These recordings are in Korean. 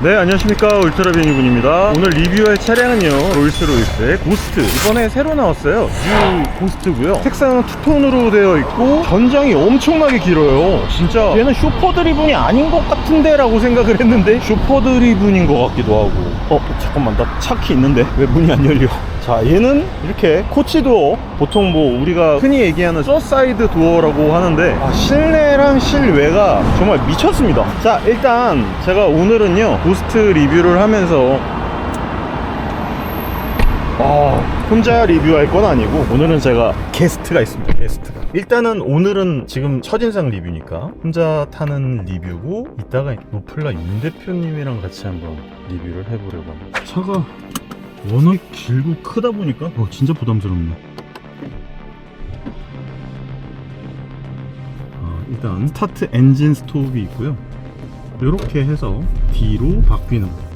네, 안녕하십니까, 울트라비행이군입니다. 오늘 리뷰할 차량은요, 롤스로이스의 고스트. 이번에 새로 나왔어요. 뉴 고스트고요. 색상은 투톤으로 되어 있고 전장이 엄청나게 길어요. 진짜 얘는 슈퍼 드리븐이 아닌 것 같은데 라고 생각을 했는데 슈퍼 드리븐인 것 같기도 하고. 잠깐만, 나 차키 있는데 왜 문이 안 열려? 자, 얘는 이렇게 코치 도어, 보통 뭐 우리가 흔히 얘기하는 서사이드 도어라고 하는데 실내랑 실외가 정말 미쳤습니다. 자, 일단 제가 오늘은요 고스트 리뷰를 하면서 혼자 리뷰할 건 아니고 오늘은 제가 게스트가 있습니다. 게스트가 일단은 오늘은 지금 첫인상 리뷰니까 혼자 타는 리뷰고, 이따가 노플라 윤 대표님이랑 같이 한번 리뷰를 해보려고 합니다. 차가 워낙 길고 크다 보니까 진짜 부담스럽네. 일단 스타트 엔진 스톱이 있고요. 이렇게 해서 뒤로 바뀌는 거.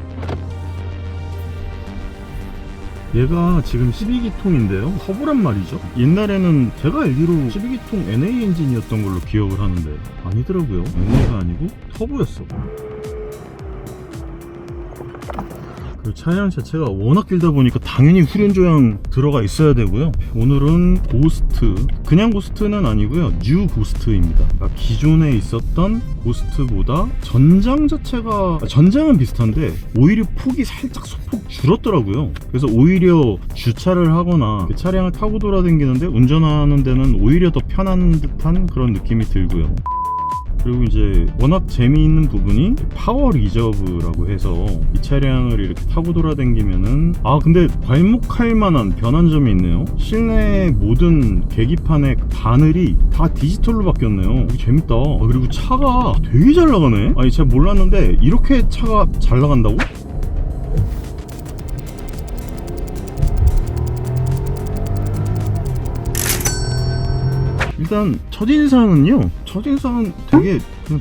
얘가 지금 12기통인데요 터보란 말이죠. 옛날에는 제가 알기로 12기통 NA 엔진이었던 걸로 기억을 하는데 아니더라고요. NA가 아니고 터보였어. 그 차량 자체가 워낙 길다 보니까 당연히 후륜조향 들어가 있어야 되고요. 오늘은 고스트, 그냥 고스트는 아니고요, 뉴 고스트입니다. 그러니까 기존에 있었던 고스트보다 전장 자체가, 전장은 비슷한데 오히려 폭이 살짝 소폭 줄었더라고요. 그래서 오히려 주차를 하거나 차량을 타고 돌아다니는데 운전하는 데는 오히려 더 편한 듯한 그런 느낌이 들고요. 그리고 이제 워낙 재미있는 부분이 파워 리저브라고 해서 이 차량을 이렇게 타고 돌아다니면은 근데 괄목할 만한 변한 점이 있네요. 실내 모든 계기판의 바늘이 다 디지털로 바뀌었네요. 이게 재밌다. 그리고 차가 되게 잘 나가네. 아니, 제가 몰랐는데 이렇게 차가 잘 나간다고? 일단 첫인상은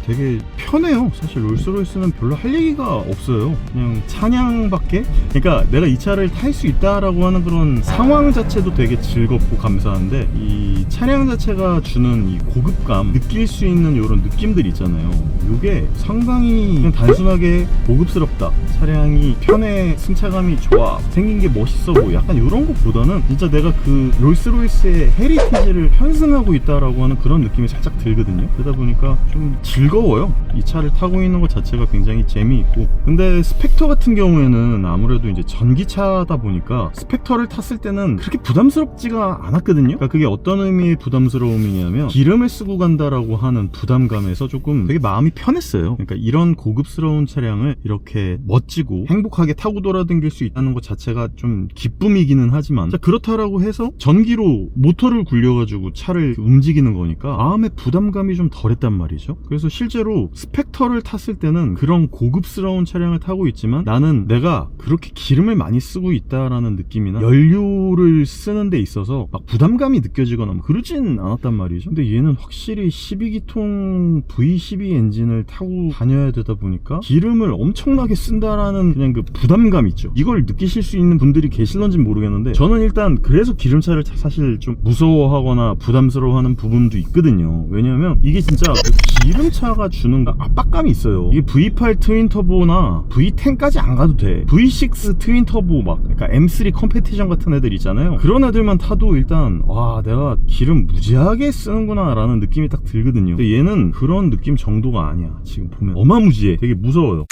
되게 편해요. 사실 롤스로이스는 별로 할 얘기가 없어요. 그냥 찬양밖에. 그러니까 내가 이 차를 탈 수 있다라고 하는 그런 상황 자체도 되게 즐겁고 감사한데, 이 차량 자체가 주는 이 고급감, 느낄 수 있는 이런 느낌들이 있잖아요. 이게 상당히 그냥 단순하게 고급스럽다, 차량이 편해, 승차감이 좋아, 생긴 게 멋있어, 뭐 약간 이런 것보다는 진짜 내가 그 롤스로이스의 헤리티지를 편승하고 있다라고 하는 그런 느낌이 살짝 들거든요. 그러다 보니까 좀 즐거워요. 이 차를 타고 있는 것 자체가 굉장히 재미있고. 근데 스펙터 같은 경우에는 아무래도 이제 전기차다 보니까 스펙터를 탔을 때는 그렇게 부담스럽지가 않았거든요. 그러니까 그게 어떤 의미의 부담스러움이냐면 기름을 쓰고 간다라고 하는 부담감에서 조금 되게 마음이 편했어요. 그러니까 이런 고급스러운 차량을 이렇게 멋지고 행복하게 타고 돌아다닐 수 있다는 것 자체가 좀 기쁨이기는 하지만, 그렇다라고 해서 전기로 모터를 굴려가지고 차를 움직이는 거니까 마음의 부담감이 좀 덜했단 말이죠. 그래서 실제로 스펙터를 탔을 때는 그런 고급스러운 차량을 타고 있지만 나는 내가 그렇게 기름을 많이 쓰고 있다라는 느낌이나 연료를 쓰는 데 있어서 막 부담감이 느껴지거나 그러진 않았단 말이죠. 근데 얘는 확실히 12기통 V12 엔진을 타고 다녀야 되다 보니까 기름을 엄청나게 쓴다라는 그냥 그 부담감 있죠. 이걸 느끼실 수 있는 분들이 계실런지는 모르겠는데, 저는 일단 그래서 기름차를 사실 좀 무서워하거나 부담스러워하는 부분도 있거든요. 왜냐면 이게 진짜 그 기름차가 주는 압박감이 있어요. 이게 V8 트윈터보나 V10까지 안 가도 돼. V6 트윈터보 그러니까 M3 컴페티션 같은 애들 있잖아요. 그런 애들만 타도 일단 내가 기름 무지하게 쓰는구나 라는 느낌이 딱 들거든요. 근데 얘는 그런 느낌 정도가 아니야. 지금 보면 어마무지해. 되게 무서워요.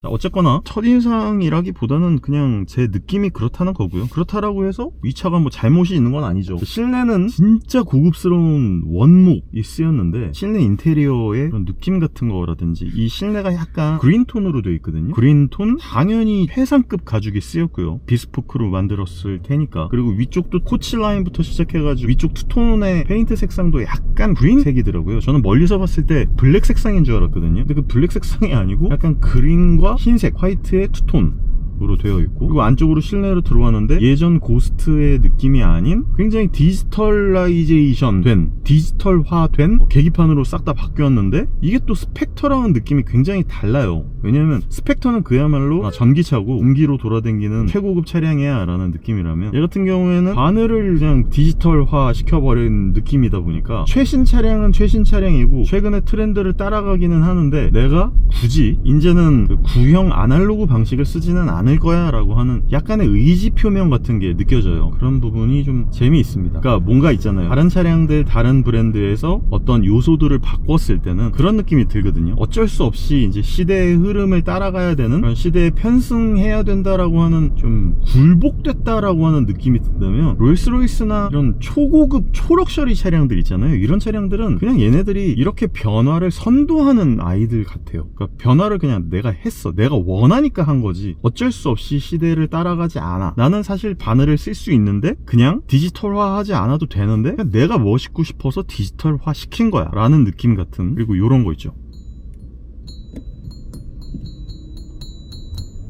어쨌거나 첫인상이라기보다는 그냥 제 느낌이 그렇다는 거고요. 그렇다라고 해서 이 차가 뭐 잘못이 있는 건 아니죠. 실내는 진짜 고급스러운 원목이 쓰였는데, 실내 인테리어의 그런 느낌 같은 거라든지, 이 실내가 약간 그린톤으로 되어 있거든요. 그린톤 당연히 최상급 가죽이 쓰였고요. 비스포크로 만들었을 테니까. 그리고 위쪽도 코치 라인부터 시작해가지고 위쪽 투톤의 페인트 색상도 약간 그린색이더라고요. 저는 멀리서 봤을 때 블랙 색상인 줄 알았거든요. 근데 그 블랙 색상이 아니고 약간 그린과 흰색, 화이트의 투톤, 으로 되어 있고, 그리고 안쪽으로 실내로 들어왔는데 예전 고스트의 느낌이 아닌 굉장히 디지털라이제이션 된, 디지털화된 계기판으로 싹 다 바뀌었는데, 이게 또 스펙터랑은 느낌이 굉장히 달라요. 왜냐면 스펙터는 그야말로 전기차고 음기로 돌아다니는 최고급 차량이야 라는 느낌이라면, 얘 같은 경우에는 바늘을 그냥 디지털화 시켜버린 느낌이다 보니까 최신 차량은 최신 차량이고 최근의 트렌드를 따라가기는 하는데, 내가 굳이 이제는 그 구형 아날로그 방식을 쓰지는 않을 거야 라고 하는 약간의 의지 표명 같은 게 느껴져요. 그런 부분이 좀 재미있습니다. 그러니까 뭔가 있잖아요, 다른 차량들, 다른 브랜드에서 어떤 요소들을 바꿨을 때는 그런 느낌이 들거든요. 어쩔 수 없이 이제 시대의 흐름을 따라가야 되는, 그런 시대에 편승해야 된다라고 하는, 좀 굴복됐다라고 하는 느낌이 든다면, 롤스로이스나 이런 초고급 초럭셔리 차량들 있잖아요. 이런 차량들은 그냥 얘네들이 이렇게 변화를 선도하는 아이들 같아요. 그러니까 변화를 그냥 내가 했어, 내가 원하니까 한 거지, 어쩔 수 없이 시대를 따라가지 않아. 나는 사실 바늘을 쓸 수 있는데 그냥 디지털화 하지 않아도 되는데 그냥 내가 멋있고 싶어서 디지털화 시킨 거야 라는 느낌 같은, 그리고 요런 거 있죠.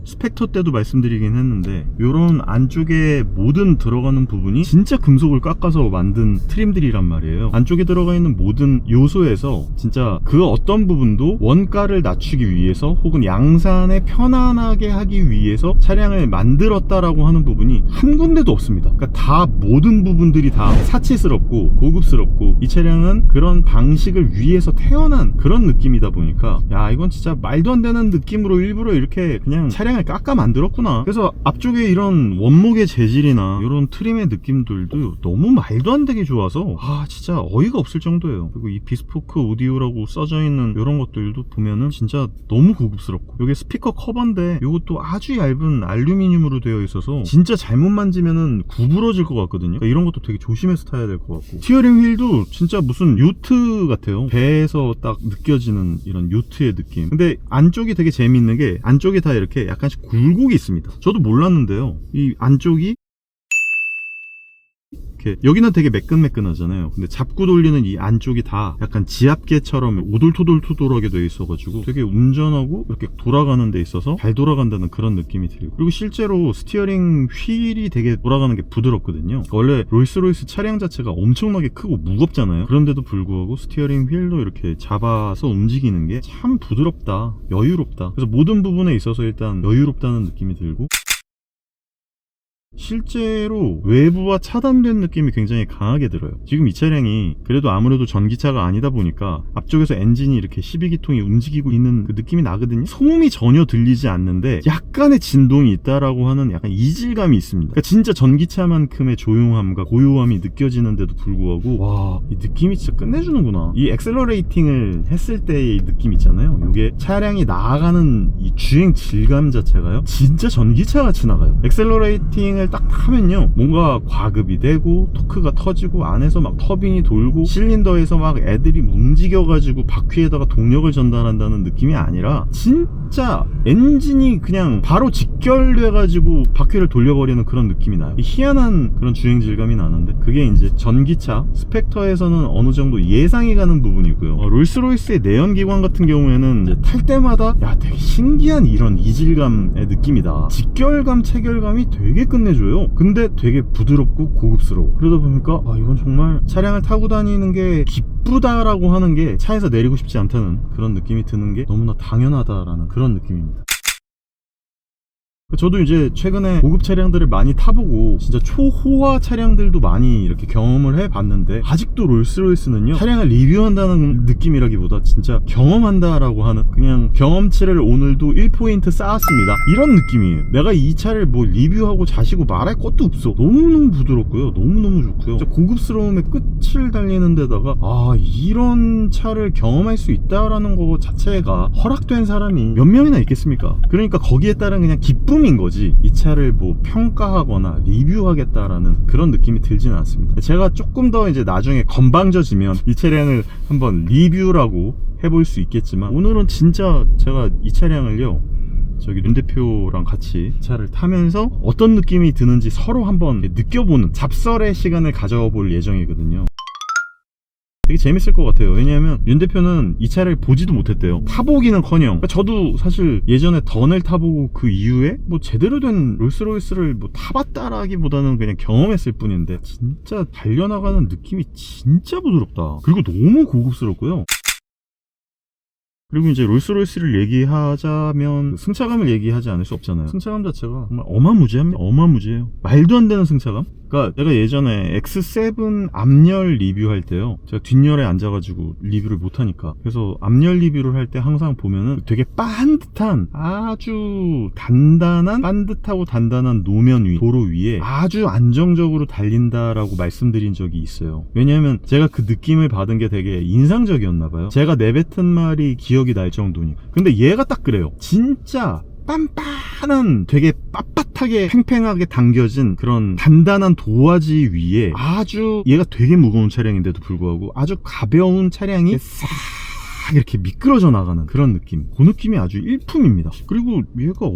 스펙터 때도 말씀드리긴 했는데, 요런 안쪽에 모든 들어가는 부분이 진짜 금속을 깎아서 만든 트림들이란 말이에요. 안쪽에 들어가 있는 모든 요소에서 진짜 그 어떤 부분도 원가를 낮추기 위해서, 혹은 양산에 편안하게 하기 위해서 차량을 만들었다라고 하는 부분이 한 군데도 없습니다. 그러니까 다, 모든 부분들이 다 사치스럽고 고급스럽고, 이 차량은 그런 방식을 위해서 태어난 그런 느낌이다 보니까, 야, 이건 진짜 말도 안 되는 느낌으로 일부러 이렇게 그냥 차량을 깎아 만들었구나. 그래서 앞쪽에 이런 원목의 재질이나 이런 트림의 느낌들도 너무 말도 안 되게 좋아서 진짜 어이가 없을 정도예요. 그리고 이 비스포크 오디오라고 써져 있는 이런 것들도 보면은 진짜 너무 고급스럽고, 이게 스피커 커버인데 이것도 아주 얇은 알루미늄으로 되어 있어서 진짜 잘못 만지면은 구부러질 것 같거든요. 그러니까 이런 것도 되게 조심해서 타야 될 것 같고, 스티어링 휠도 진짜 무슨 요트 같아요. 배에서 딱 느껴지는 이런 요트의 느낌. 근데 안쪽이 되게 재미있는 게, 안쪽이 다 이렇게 약간씩 굴곡이 있습니다. 저도 몰랐는데요, 이 안쪽이 이렇게, 여기는 되게 매끈매끈하잖아요. 근데 잡고 돌리는 이 안쪽이 다 약간 지압계처럼 오돌토돌토돌하게 되어 있어가지고 되게 운전하고 이렇게 돌아가는 데 있어서 잘 돌아간다는 그런 느낌이 들고, 그리고 실제로 스티어링 휠이 되게 돌아가는 게 부드럽거든요. 원래 롤스로이스 차량 자체가 엄청나게 크고 무겁잖아요. 그런데도 불구하고 스티어링 휠도 이렇게 잡아서 움직이는 게 참 부드럽다, 여유롭다. 그래서 모든 부분에 있어서 일단 여유롭다는 느낌이 들고, 실제로 외부와 차단된 느낌이 굉장히 강하게 들어요. 지금 이 차량이 그래도 아무래도 전기차가 아니다 보니까 앞쪽에서 엔진이 이렇게 12기통이 움직이고 있는 그 느낌이 나거든요. 소음이 전혀 들리지 않는데 약간의 진동이 있다라고 하는 약간 이질감이 있습니다. 그러니까 진짜 전기차만큼의 조용함과 고요함이 느껴지는데도 불구하고, 와, 이 느낌이 진짜 끝내주는구나. 이 엑셀러레이팅을 했을 때의 이 느낌 있잖아요. 이게 차량이 나아가는 이 주행 질감 자체가요, 진짜 전기차 같이 나가요. 엑셀러레이팅을 딱 타면요, 뭔가 과급이 되고 토크가 터지고 안에서 막 터빈이 돌고 실린더에서 막 애들이 움직여가지고 바퀴에다가 동력을 전달한다는 느낌이 아니라, 진짜 엔진이 그냥 바로 직결돼가지고 바퀴를 돌려버리는 그런 느낌이 나요. 희한한 그런 주행 질감이 나는데, 그게 이제 전기차 스펙터에서는 어느 정도 예상이 가는 부분이고요. 롤스로이스의 내연기관 같은 경우에는 이제 탈 때마다, 야, 되게 신기한 이런 이질감의 느낌이다, 직결감, 체결감이 되게 끝내줘요. 근데 되게 부드럽고 고급스러워. 그러다 보니까 이건 정말 차량을 타고 다니는 게 기쁘다라고 하는 게, 차에서 내리고 싶지 않다는 그런 느낌이 드는 게 너무나 당연하다라는 그런 느낌입니다. 저도 이제 최근에 고급 차량들을 많이 타보고 진짜 초호화 차량들도 많이 이렇게 경험을 해봤는데, 아직도 롤스로이스는요, 차량을 리뷰한다는 느낌이라기보다 진짜 경험한다라고 하는, 그냥 경험치를 오늘도 1포인트 쌓았습니다, 이런 느낌이에요. 내가 이 차를 뭐 리뷰하고 자시고 말할 것도 없어. 너무너무 부드럽고요, 너무너무 좋고요. 진짜 고급스러움의 끝을 달리는 데다가, 이런 차를 경험할 수 있다라는 거 자체가 허락된 사람이 몇 명이나 있겠습니까? 그러니까 거기에 따른 그냥 기쁨 인 거지, 이 차를 뭐 평가하거나 리뷰하겠다라는 그런 느낌이 들지는 않습니다. 제가 조금 더 이제 나중에 건방져지면 이 차량을 한번 리뷰라고 해볼 수 있겠지만, 오늘은 진짜 제가 이 차량을요, 저기 윤 대표랑 같이 차를 타면서 어떤 느낌이 드는지 서로 한번 느껴보는 잡설의 시간을 가져볼 예정이거든요. 되게 재밌을 것 같아요. 왜냐하면 윤 대표는 이 차를 보지도 못했대요. 타보기는커녕. 그러니까 저도 사실 예전에 던을 타보고 그 이후에 뭐 제대로 된 롤스로이스를 뭐 타봤다라기보다는 그냥 경험했을 뿐인데 진짜 달려나가는 느낌이 진짜 부드럽다. 그리고 너무 고급스럽고요. 그리고 이제 롤스로이스를 얘기하자면 승차감을 얘기하지 않을 수 없잖아요. 승차감 자체가 정말 어마무지합니다. 어마무지해요. 말도 안 되는 승차감? 그러니까 내가 예전에 X7 앞열 리뷰할 때요, 제가 뒷열에 앉아가지고 리뷰를 못하니까, 그래서 앞열 리뷰를 할 때 항상 보면은 되게 반듯한, 아주 단단한, 반듯하고 단단한 노면 위, 도로 위에 아주 안정적으로 달린다라고 말씀드린 적이 있어요. 왜냐하면 제가 그 느낌을 받은 게 되게 인상적이었나봐요. 제가 내뱉은 말이 기억이 날 정도니까. 근데 얘가 딱 그래요. 진짜 빤빤한, 되게 빳빳하게 팽팽하게 당겨진 그런 단단한 도화지 위에 아주, 얘가 되게 무거운 차량인데도 불구하고 아주 가벼운 차량이 싹 이렇게 미끄러져 나가는 그런 느낌. 그 느낌이 아주 일품입니다. 그리고 얘가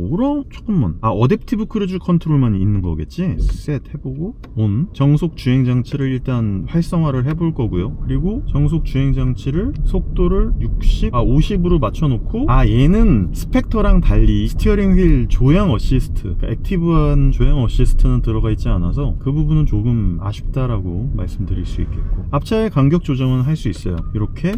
잠깐만, 어댑티브 크루즈 컨트롤만 있는 거겠지? 셋 해보고 온 정속 주행 장치를 일단 활성화를 해볼 거고요. 그리고 정속 주행 장치를 속도를 50으로 맞춰놓고, 얘는 스펙터랑 달리 스티어링 휠 조향 어시스트, 그러니까 액티브한 조향 어시스트는 들어가 있지 않아서 그 부분은 조금 아쉽다라고 말씀드릴 수 있겠고, 앞차의 간격 조정은 할 수 있어요. 이렇게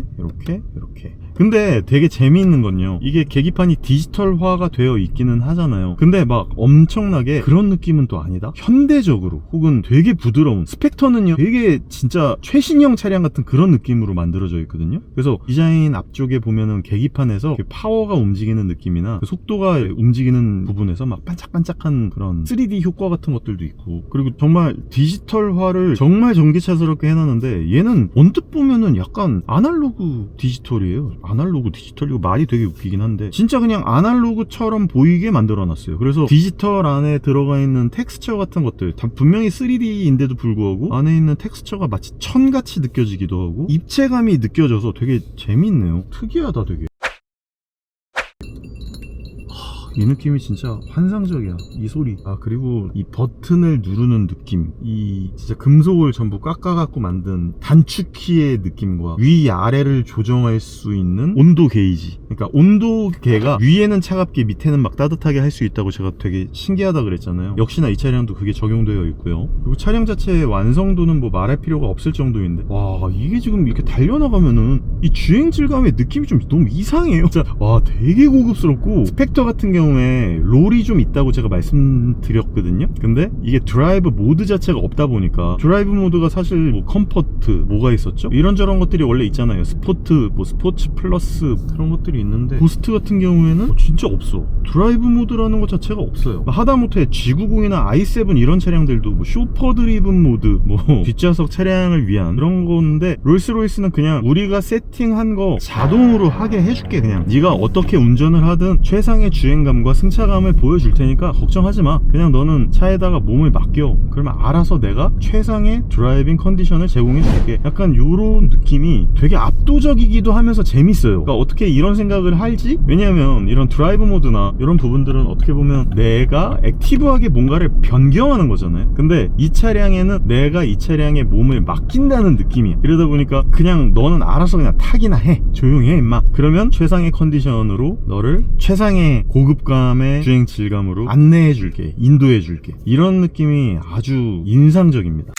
근데 되게 재미있는 건요, 이게 계기판이 디지털화가 되어 있기는 하잖아요. 근데 막 엄청나게 그런 느낌은 또 아니다. 현대적으로 혹은 되게 부드러운, 스펙터는요 되게 진짜 최신형 차량 같은 그런 느낌으로 만들어져 있거든요. 그래서 디자인 앞쪽에 보면은 계기판에서 파워가 움직이는 느낌이나 그 속도가 움직이는 부분에서 막 반짝반짝한 그런 3D 효과 같은 것들도 있고, 그리고 정말 디지털화를 정말 전기차스럽게 해놨는데, 얘는 언뜻 보면은 약간 아날로그 디지털이에요. 아날로그 디지털, 이거 말이 되게 웃기긴 한데 진짜 그냥 아날로그처럼 보이게 만들어놨어요. 그래서 디지털 안에 들어가 있는 텍스처 같은 것들 다 분명히 3D인데도 불구하고 안에 있는 텍스처가 마치 천같이 느껴지기도 하고 입체감이 느껴져서 되게 재밌네요. 특이하다 되게. 이 느낌이 진짜 환상적이야. 이 소리. 그리고 이 버튼을 누르는 느낌, 이 진짜 금속을 전부 깎아갖고 만든 단축키의 느낌과 위아래를 조정할 수 있는 온도 게이지, 그러니까 온도계가 위에는 차갑게 밑에는 막 따뜻하게 할 수 있다고 제가 되게 신기하다 그랬잖아요. 역시나 이 차량도 그게 적용되어 있고요. 그리고 차량 자체의 완성도는 뭐 말할 필요가 없을 정도인데, 와, 이게 지금 이렇게 달려나가면은 이 주행 질감의 느낌이 좀 너무 이상해요. 진짜 와, 되게 고급스럽고, 스펙터 같은 경우에 롤이 좀 있다고 제가 말씀드렸거든요. 근데 이게 드라이브 모드 자체가 없다 보니까, 드라이브 모드가 사실 뭐 컴포트 뭐가 있었죠? 이런저런 것들이 원래 있잖아요. 스포트, 뭐 스포츠 플러스 그런 것들이 있는데, 고스트 같은 경우에는 진짜 없어. 드라이브 모드라는 것 자체가 없어요. 하다못해 G90이나 i7 이런 차량들도 뭐 쇼퍼 드리븐 모드, 뭐 뒷좌석 차량을 위한 그런 건데, 롤스로이스는 그냥 우리가 세팅한 거 자동으로 하게 해줄게. 그냥 네가 어떻게 운전을 하든 최상의 주행감 과 승차감을 보여줄 테니까 걱정하지 마. 그냥 너는 차에다가 몸을 맡겨. 그러면 알아서 내가 최상의 드라이빙 컨디션을 제공해 줄게. 약간 요런 느낌이 되게 압도적이기도 하면서 재밌어요. 그러니까 어떻게 이런 생각을 할지? 왜냐면 이런 드라이브 모드나 이런 부분들은 어떻게 보면 내가 액티브하게 뭔가를 변경하는 거잖아요. 근데 이 차량에는 내가 이 차량에 몸을 맡긴다는 느낌이야. 그러다 보니까 그냥 너는 알아서 그냥 타기나 해. 조용히 해 임마. 그러면 최상의 컨디션으로 너를 최상의 고급감의 주행 질감으로 안내해줄게, 인도해줄게. 이런 느낌이 아주 인상적입니다.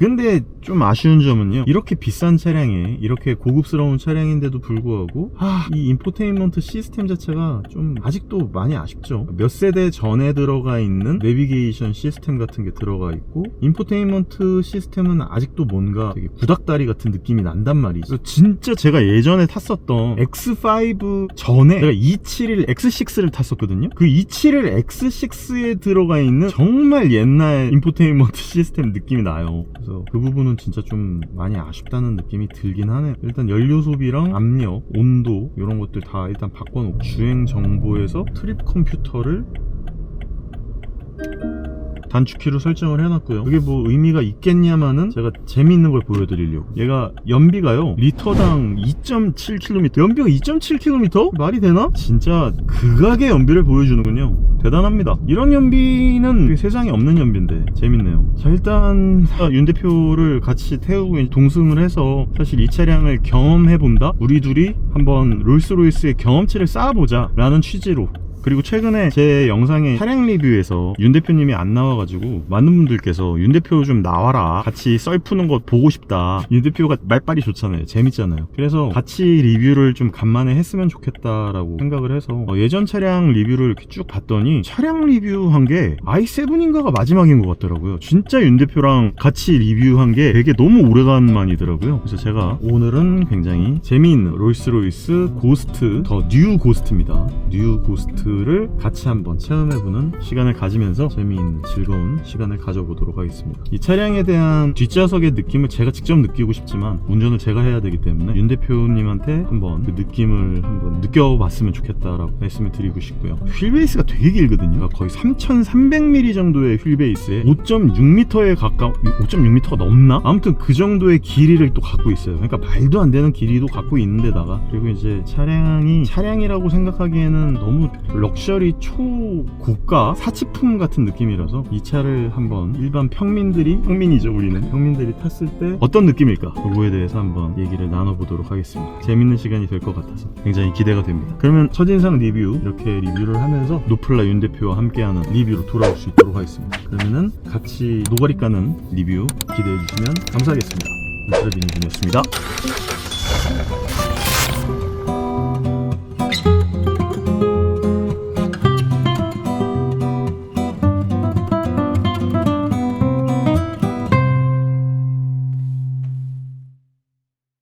근데 좀 아쉬운 점은요, 이렇게 비싼 차량에, 이렇게 고급스러운 차량인데도 불구하고 이 인포테인먼트 시스템 자체가 좀 아직도 많이 아쉽죠. 몇 세대 전에 들어가 있는 내비게이션 시스템 같은 게 들어가 있고, 인포테인먼트 시스템은 아직도 뭔가 되게 구닥다리 같은 느낌이 난단 말이죠. 진짜 제가 예전에 탔었던 X5 전에 제가 271 X6를 탔었거든요. 그 271 X6에 들어가 있는 정말 옛날 인포테인먼트 시스템 느낌이 나요. 그래서 그 부분은 진짜 좀 많이 아쉽다는 느낌이 들긴 하네요. 일단 연료 소비랑 압력, 온도 이런 것들 다 일단 바꿔놓고, 주행 정보에서 트립 컴퓨터를 단축키로 설정을 해놨고요. 그게 뭐 의미가 있겠냐마는 제가 재미있는 걸 보여드리려고. 얘가 연비가요 리터당 2.7km. 연비가 2.7km? 말이 되나? 진짜 극악의 연비를 보여주는군요. 대단합니다. 이런 연비는 세상에 없는 연비인데 재밌네요. 자, 일단 윤 대표를 같이 태우고 동승을 해서 사실 이 차량을 경험해본다? 우리 둘이 한번 롤스로이스의 경험치를 쌓아보자 라는 취지로. 그리고 최근에 제 영상에 차량 리뷰에서 윤 대표님이 안 나와가지고 많은 분들께서 윤 대표 좀 나와라, 같이 썰 푸는 거 보고 싶다. 윤 대표가 말빨이 좋잖아요, 재밌잖아요. 그래서 같이 리뷰를 좀 간만에 했으면 좋겠다라고 생각을 해서 예전 차량 리뷰를 이렇게 쭉 봤더니 차량 리뷰한 게 i7인가가 마지막인 것 같더라고요. 진짜 윤 대표랑 같이 리뷰한 게 되게 너무 오래간만이더라고요. 그래서 제가 오늘은 굉장히 재미있는 롤스로이스 고스트, 더 뉴 고스트입니다. 뉴 고스트 를 같이 한번 체험해보는 시간을 가지면서 재미있는 즐거운 시간을 가져보도록 하겠습니다. 이 차량에 대한 뒷좌석의 느낌을 제가 직접 느끼고 싶지만 운전을 제가 해야 되기 때문에 윤 대표님한테 한번 그 느낌을 한번 느껴봤으면 좋겠다라고 말씀을 드리고 싶고요. 휠베이스가 되게 길거든요. 거의 3300mm 정도의 휠베이스에 5.6m에 가까운, 5.6m가 넘나? 아무튼 그 정도의 길이를 또 갖고 있어요. 그러니까 말도 안 되는 길이도 갖고 있는데다가, 그리고 이제 차량이 차량이라고 생각하기에는 너무 럭셔리 초고가 사치품 같은 느낌이라서 이 차를 한번 일반 평민이죠, 우리는 평민들이 탔을 때 어떤 느낌일까, 그거에 대해서 한번 얘기를 나눠보도록 하겠습니다. 재밌는 시간이 될 것 같아서 굉장히 기대가 됩니다. 그러면 첫인상 리뷰 이렇게 리뷰를 하면서 노플라 윤 대표와 함께하는 리뷰로 돌아올 수 있도록 하겠습니다. 그러면은 같이 노가리 까는 리뷰 기대해 주시면 감사하겠습니다. 울트라비니준이었습니다.